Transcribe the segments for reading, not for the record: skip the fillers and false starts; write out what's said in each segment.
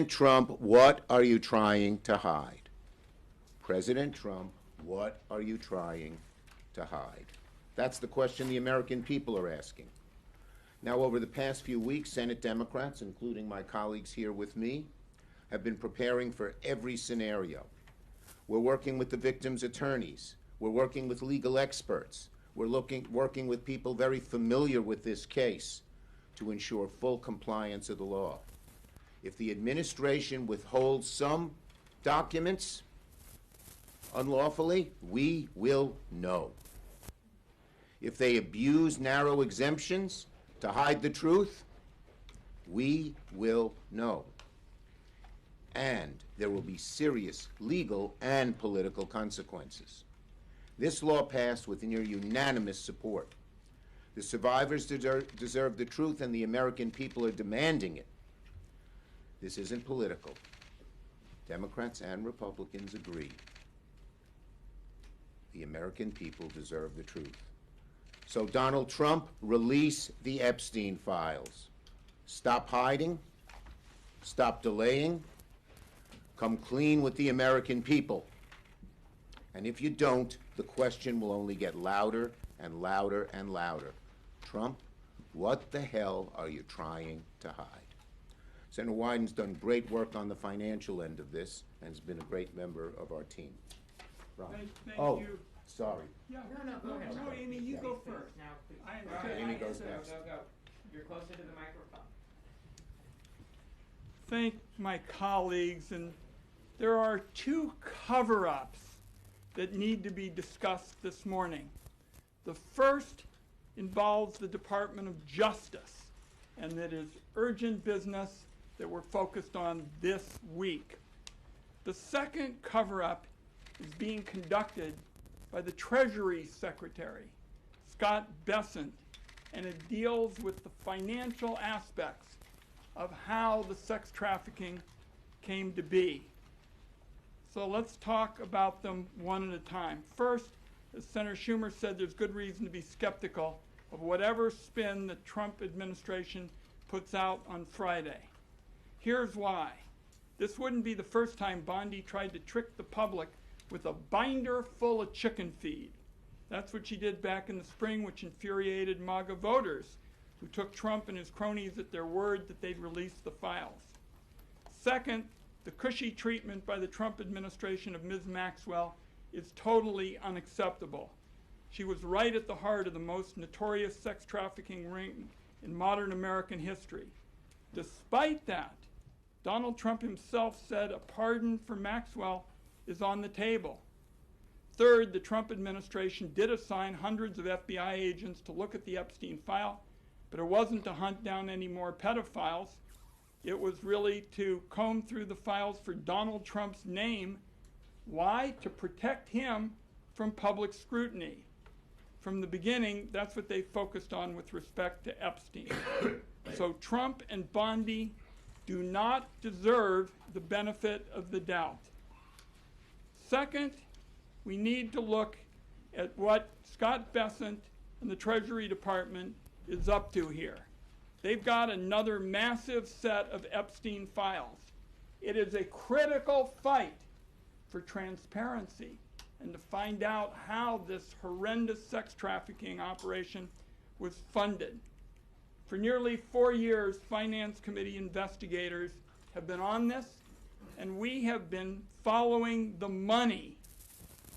Trump, what are you trying to hide? President Trump, what are you trying to hide? That's the question the American people are asking. Now, over the past few weeks, Senate Democrats, including my colleagues here with me, have been preparing for every scenario. We're working with the victims' attorneys. We're working with legal experts. We're working with people very familiar with this case to ensure full compliance of the law. If the administration withholds some documents unlawfully, we will know. If they abuse narrow exemptions to hide the truth, we will know. And there will be serious legal and political consequences. This law passed with near unanimous support. The survivors deserve the truth, and the American people are demanding it. This isn't political. Democrats and Republicans agree. The American people deserve the truth. So, Donald Trump, release the Epstein files. Stop hiding. Stop delaying. Come clean with the American people. And if you don't, the question will only get louder and louder and louder. Trump, what the hell are you trying to hide? Senator Wyden's done great work on the financial end of this and has been a great member of our team. Thank oh, you. Sorry. Yeah. No, go ahead. No, Amy, you go first. Now, Okay, Amy goes next. Go. You're closer to the microphone. Thank my colleagues, and there are two cover-ups that need to be discussed this morning. The first involves the Department of Justice, and that is urgent business that we're focused on this week. The second cover-up is being conducted by the Treasury Secretary, Scott Bessent, and it deals with the financial aspects of how the sex trafficking came to be. So let's talk about them one at a time. First, as Senator Schumer said, there's good reason to be skeptical of whatever spin the Trump administration puts out on Friday. Here's why. This wouldn't be the first time Bondi tried to trick the public with a binder full of chicken feed. That's what she did back in the spring, which infuriated MAGA voters who took Trump and his cronies at their word that they'd release the files. Second, the cushy treatment by the Trump administration of Ms. Maxwell is totally unacceptable. She was right at the heart of the most notorious sex trafficking ring in modern American history. Despite that, Donald Trump himself said a pardon for Maxwell is on the table. Third, the Trump administration did assign hundreds of FBI agents to look at the Epstein file, but it wasn't to hunt down any more pedophiles. It was really to comb through the files for Donald Trump's name. Why? To protect him from public scrutiny. From the beginning, that's what they focused on with respect to Epstein. So Trump and Bondi do not deserve the benefit of the doubt. Second, we need to look at what Scott Bessent and the Treasury Department is up to here. They've got another massive set of Epstein files. It is a critical fight for transparency and to find out how this horrendous sex trafficking operation was funded. For nearly 4 years, Finance Committee investigators have been on this, and we have been following the money.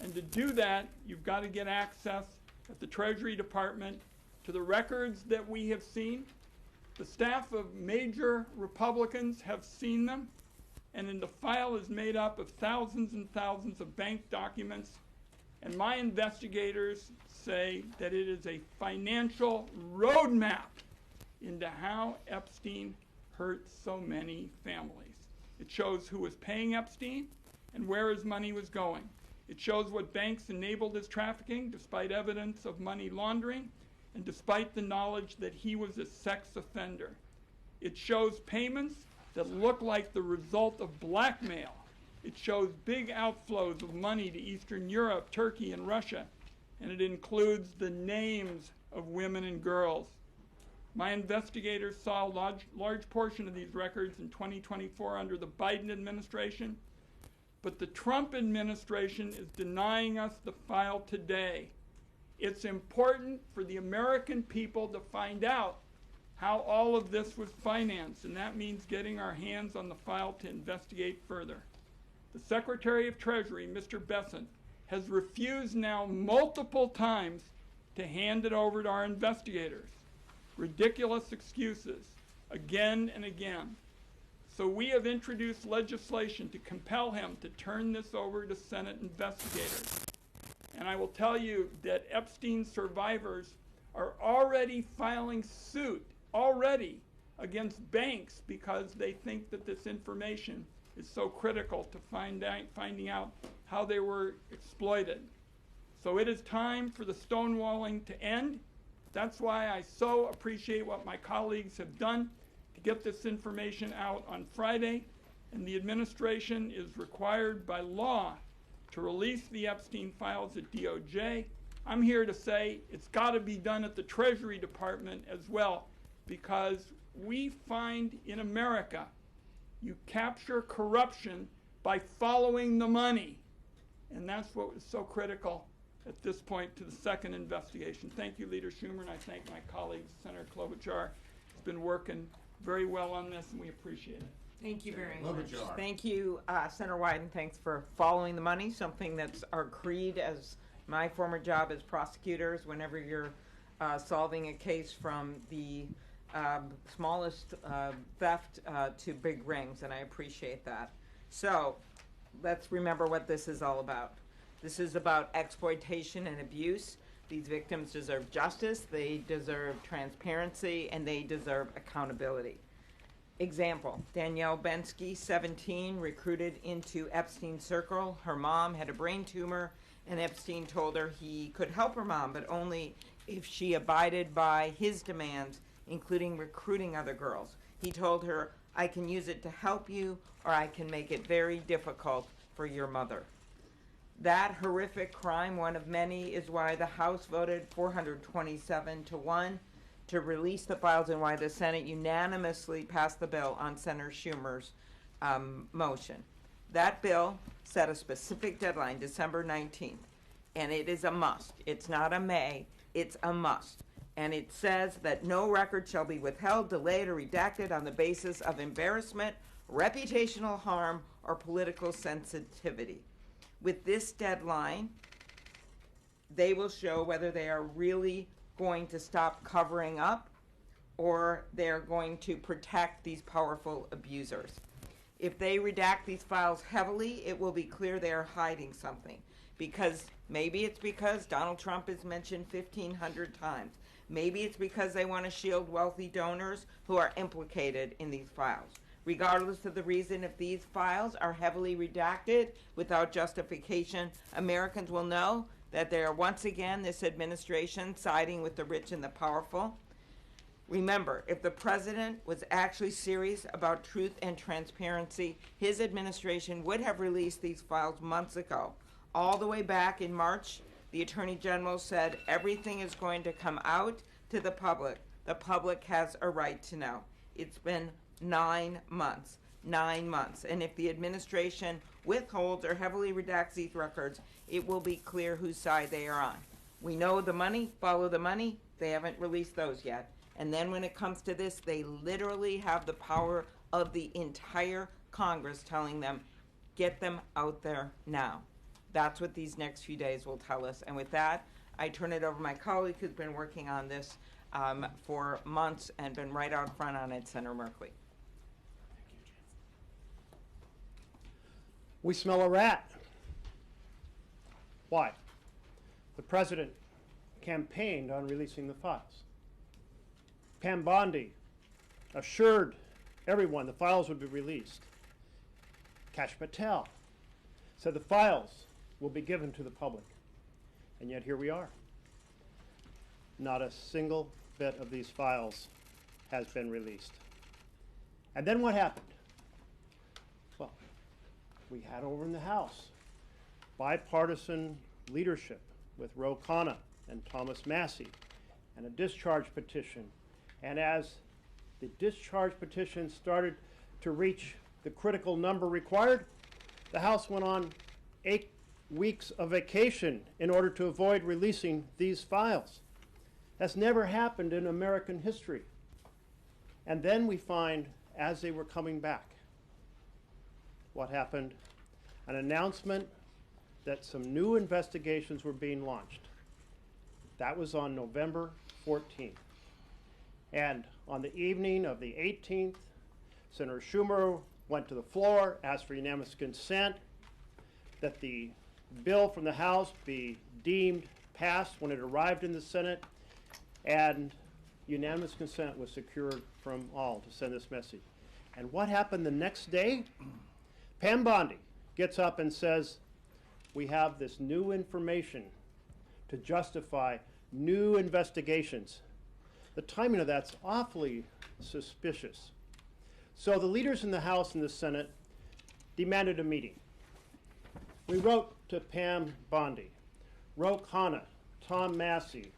And to do that, you've got to get access at the Treasury Department to the records that we have seen. The staff of major Republicans have seen them, and then the file is made up of thousands and thousands of bank documents. And my investigators say that it is a financial roadmap into how Epstein hurt so many families. It shows who was paying Epstein and where his money was going. It shows what banks enabled his trafficking despite evidence of money laundering and despite the knowledge that he was a sex offender. It shows payments that look like the result of blackmail. It shows big outflows of money to Eastern Europe, Turkey, and Russia, and it includes the names of women and girls. My investigators saw a large portion of these records in 2024 under the Biden administration, but the Trump administration is denying us the file today. It's important for the American people to find out how all of this was financed, and that means getting our hands on the file to investigate further. The Secretary of Treasury, Mr. Bessent, has refused now multiple times to hand it over to our investigators. Ridiculous excuses, again and again. So we have introduced legislation to compel him to turn this over to Senate investigators. And I will tell you that Epstein survivors are already filing suit, against banks because they think that this information is so critical to finding out how they were exploited. So it is time for the stonewalling to end. That's why I so appreciate what my colleagues have done to get this information out on Friday, and the administration is required by law to release the Epstein files at DOJ. I'm here to say it's got to be done at the Treasury Department as well, because we find in America you capture corruption by following the money, and that's what was so critical at this point to the second investigation. Thank you, Leader Schumer, and I thank my colleague, Senator Klobuchar. He's been working very well on this, and we appreciate it. Thank you very much. Klobuchar. Thank you, Senator Wyden. Thanks for following the money, something that's our creed as my former job as prosecutors. Whenever you're solving a case from the smallest theft to big rings, and I appreciate that. So let's remember what this is all about. This is about exploitation and abuse. These victims deserve justice, they deserve transparency, and they deserve accountability. Example, Danielle Bensky, 17, recruited into Epstein's circle. Her mom had a brain tumor, and Epstein told her he could help her mom, but only if she abided by his demands, including recruiting other girls. He told her, I can use it to help you, or I can make it very difficult for your mother. That horrific crime, one of many, is why the House voted 427-1 to release the files and why the Senate unanimously passed the bill on Senator Schumer's motion. That bill set a specific deadline, December 19th, and it is a must. It's not a may, it's a must. And it says that no record shall be withheld, delayed, or redacted on the basis of embarrassment, reputational harm, or political sensitivity. With this deadline, they will show whether they are really going to stop covering up or they're going to protect these powerful abusers. If they redact these files heavily, it will be clear they are hiding something. Because maybe it's because Donald Trump is mentioned 1,500 times. Maybe it's because they want to shield wealthy donors who are implicated in these files. Regardless of the reason, if these files are heavily redacted without justification, Americans will know that they are once again, this administration, siding with the rich and the powerful. Remember, if the president was actually serious about truth and transparency, his administration would have released these files months ago. All the way back in March, the Attorney General said everything is going to come out to the public. The public has a right to know. It's been 9 months. 9 months. And if the administration withholds or heavily redacts these records, it will be clear whose side they are on. We know the money, follow the money. They haven't released those yet. And then when it comes to this, they literally have the power of the entire Congress telling them, get them out there now. That's what these next few days will tell us. And with that, I turn it over to my colleague who's been working on this for months and been right out front on it, Senator Merkley. We smell a rat. Why? The president campaigned on releasing the files. Pam Bondi assured everyone the files would be released. Kash Patel said the files will be given to the public. And yet here we are. Not a single bit of these files has been released. And then what happened? Well, we had over in the House bipartisan leadership with Ro Khanna and Thomas Massey and a discharge petition And as the discharge petition started to reach the critical number required, the House went on 8 weeks of vacation in order to avoid releasing these files. That's never happened in American history. And then we find, as they were coming back, what happened? An announcement that some new investigations were being launched. That was on November 14th. And on the evening of the 18th, Senator Schumer went to the floor, asked for unanimous consent that the bill from the House be deemed passed when it arrived in the Senate, and unanimous consent was secured from all to send this message. And what happened the next day? Pam Bondi gets up and says, we have this new information to justify new investigations. The timing of that's awfully suspicious. So the leaders in the House and the Senate demanded a meeting. We wrote to Pam Bondi, Ro Khanna, Tom Massey,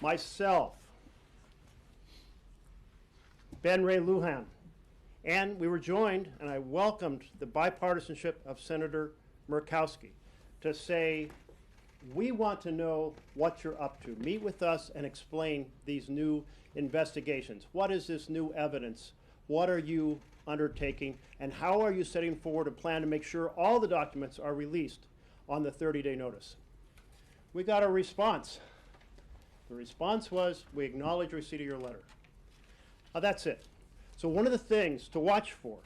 myself, Ben Ray Lujan, and we were joined, and I welcomed the bipartisanship of Senator Murkowski to say, we want to know what you're up to. Meet with us and explain these new investigations. What is this new evidence? What are you undertaking? And how are you setting forward a plan to make sure all the documents are released on the 30-day notice? We got a response. The response was, we acknowledge receipt of your letter. That's it. So one of the things to watch for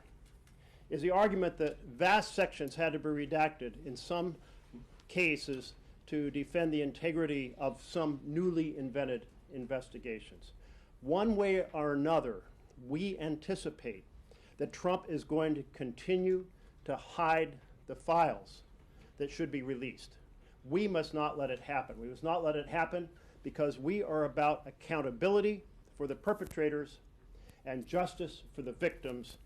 is the argument that vast sections had to be redacted in some cases to defend the integrity of some newly invented investigations. One way or another, we anticipate that Trump is going to continue to hide the files that should be released. We must not let it happen. We must not let it happen because we are about accountability for the perpetrators and justice for the victims,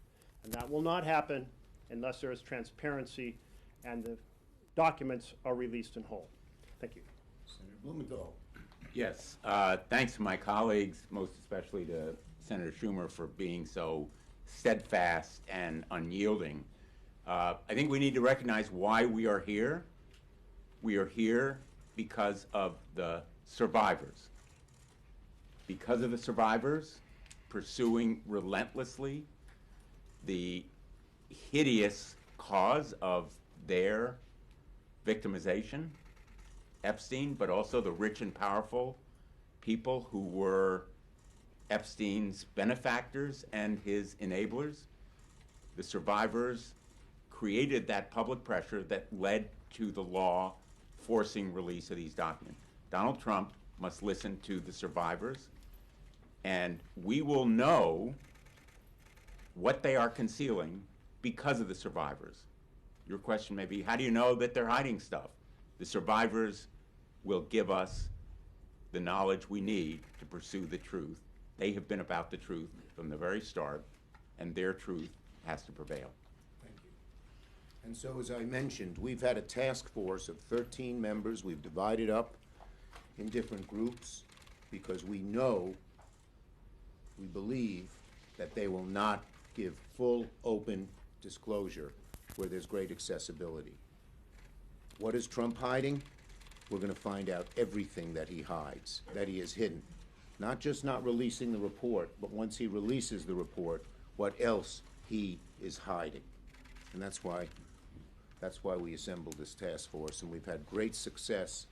and that will not happen unless there is transparency and the documents are released in whole. Thank you. Senator Blumenthal. Yes, thanks to my colleagues, most especially to Senator Schumer for being so steadfast and unyielding. I think we need to recognize why we are here. We are here because of the survivors. Because of the survivors pursuing relentlessly the hideous cause of their victimization, Epstein, but also the rich and powerful people who were Epstein's benefactors and his enablers. The survivors created that public pressure that led to the law forcing release of these documents. Donald Trump must listen to the survivors, and we will know what they are concealing because of the survivors. Your question may be, how do you know that they're hiding stuff? The survivors will give us the knowledge we need to pursue the truth. They have been about the truth from the very start, and their truth has to prevail. Thank you. And so, as I mentioned, we've had a task force of 13 members. We've divided up in different groups because we know, we believe that they will not give full, open disclosure where there's great accessibility. What is Trump hiding? We're going to find out everything that he hides, that he has hidden. Not just not releasing the report, but once he releases the report, what else he is hiding. And that's why we assembled this task force, and we've had great success,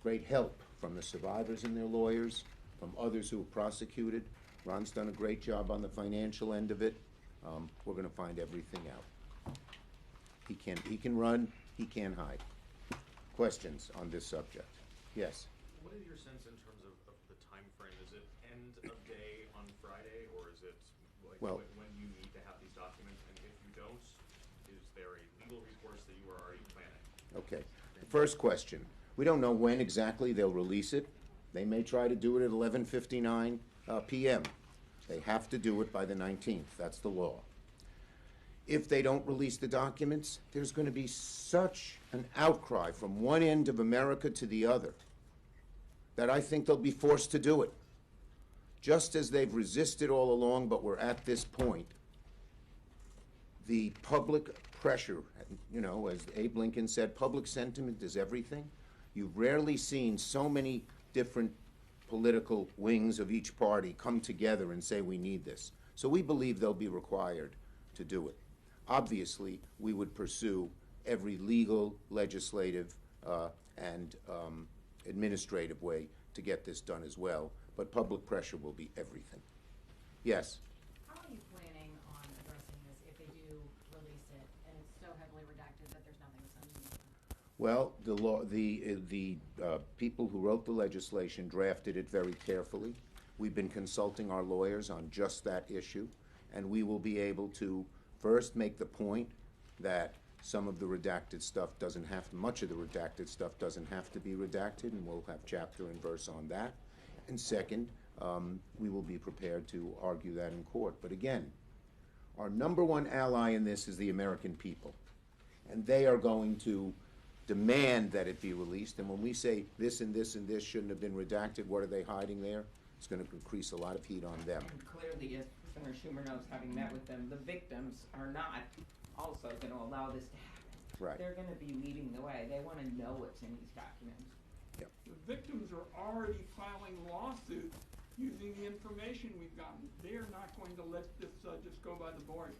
great help from the survivors and their lawyers, from others who have prosecuted. Ron's done a great job on the financial end of it. We're going to find everything out. He can run, he can hide. Questions on this subject? Yes. What is your sense in terms of the time frame? Is it end of day on Friday, or is it like when you need to have these documents? And if you don't, is there a legal recourse that you are already planning? Okay. The first question. We don't know when exactly they'll release it. They may try to do it at 11:59 p.m. They have to do it by the 19th. That's the law. If they don't release the documents, there's going to be such an outcry from one end of America to the other that I think they'll be forced to do it. just as they've resisted all along, but we're at this point, the public pressure, you know, as Abe Lincoln said, public sentiment is everything. You've rarely seen so many different political wings of each party come together and say we need this. So we believe they'll be required to do it. Obviously, we would pursue every legal, legislative, and administrative way to get this done as well, but public pressure will be everything. Yes? How are you planning on addressing this if they do release it and it's so heavily redacted that there's nothing that's underneath it? Well, the people who wrote the legislation drafted it very carefully. We've been consulting our lawyers on just that issue, and we will be able to first make the point that some of the redacted stuff doesn't have to, much of the redacted stuff doesn't have to be redacted, and we'll have chapter and verse on that. And second, we will be prepared to argue that in court. But again, our number one ally in this is the American people, and they are going to demand that it be released. And when we say this and this and this shouldn't have been redacted, what are they hiding there? It's going to increase a lot of heat on them. And clearly, as Senator Schumer knows, having met with them, the victims are not also going to allow this to happen. Right. They're going to be leading the way. They want to know what's in these documents. Yep. The victims are already filing lawsuits using the information we've gotten. They are not going to let this just go by the board.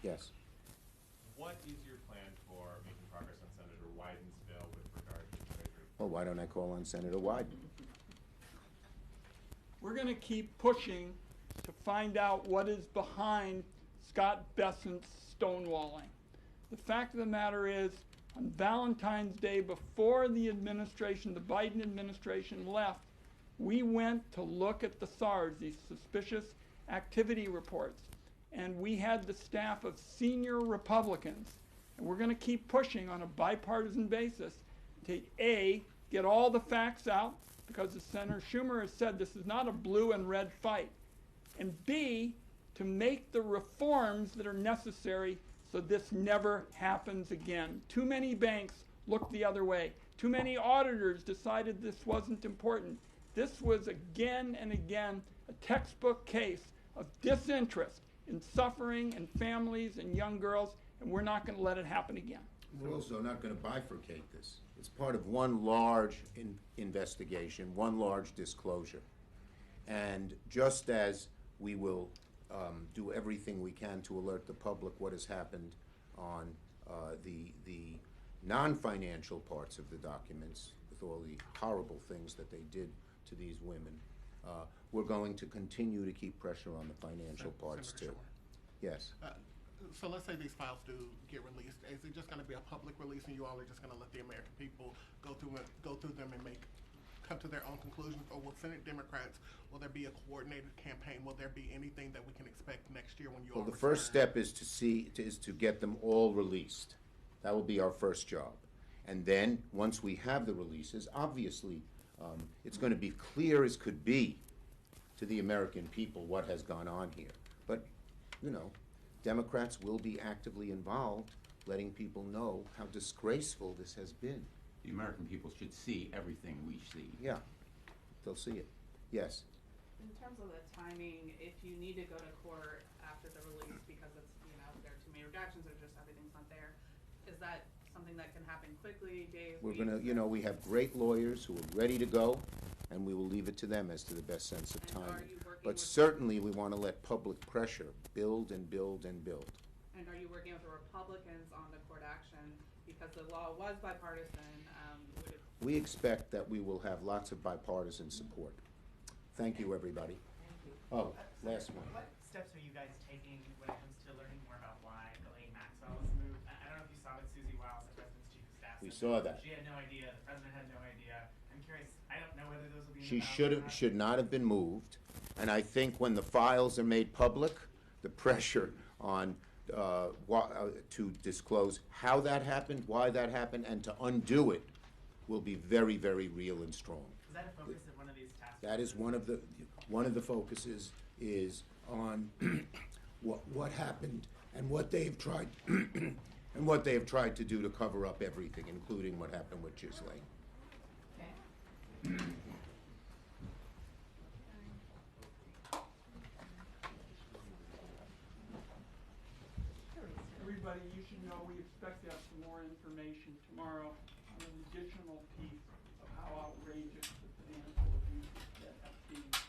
Yes. What is your plan for making progress on Senator Wyden's bill with regard to Treasury? Well, why don't I call on Senator Wyden? We're going to keep pushing to find out what is behind Scott Bessent's stonewalling. The fact of the matter is, on Valentine's Day, before the administration, the Biden administration left, we went to look at the SARS, these suspicious activity reports, and we had the staff of senior Republicans, and we're going to keep pushing on a bipartisan basis to A, get all the facts out, because as Senator Schumer has said, this is not a blue and red fight, and B, to make the reforms that are necessary so this never happens again. Too many banks looked the other way. Too many auditors decided this wasn't important. This was again and again a textbook case of disinterest in suffering and families and young girls, and we're not going to let it happen again. We're also not going to bifurcate this. It's part of one large investigation, one large disclosure. And just as we will do everything we can to alert the public what has happened on the non-financial parts of the documents, with all the horrible things that they did to these women, we're going to continue to keep pressure on the financial parts too. Yes. So let's say these files do get released. Is it just going to be a public release, and you all are just going to let the American people go through them and come to their own conclusions? Or will Senate Democrats, will there be a coordinated campaign? Will there be anything that we can expect next year when you all Well, the return? first step is to get them all released. That will be our first job. And then, once we have the releases, obviously, it's going to be clear as could be to the American people what has gone on here. But, you know, Democrats will be actively involved, letting people know how disgraceful this has been. The American people should see everything we see. Yeah, they'll see it. Yes. In terms of the timing, if you need to go to court after the release because it's, you know, there are too many redactions or just everything's not there, is that something that can happen quickly, days, We're weeks? gonna, you know, we have great lawyers who are ready to go, and we will leave it to them as to the best sense of And are timing. you working But with- certainly, we want to let public pressure build and build and build. And are you working with the Republicans on the court action? Because the law was bipartisan, would it? We expect that we will have lots of bipartisan support. Thank you, everybody. Oh, last one. What steps are you guys taking when it comes to learning more about why Elaine Maxwell was moved? I don't know if you saw, but Susie Wiles, the president's chief of staff, We said saw that. she had no idea. The president had no idea. I'm curious. I don't know whether those will be. In She the files or not. should not have been moved, and I think when the files are made public, the pressure on to disclose how that happened, why that happened, and to undo it will be very, very real and strong. Is that a focus of one of these task That is forces? one of the focuses is on what happened and what they've tried and what they have tried to do to cover up everything, including what happened with Ghislaine. Okay. everybody, you should know we expect to have some more information tomorrow on an additional piece of how outrageous the financial abuse that Epstein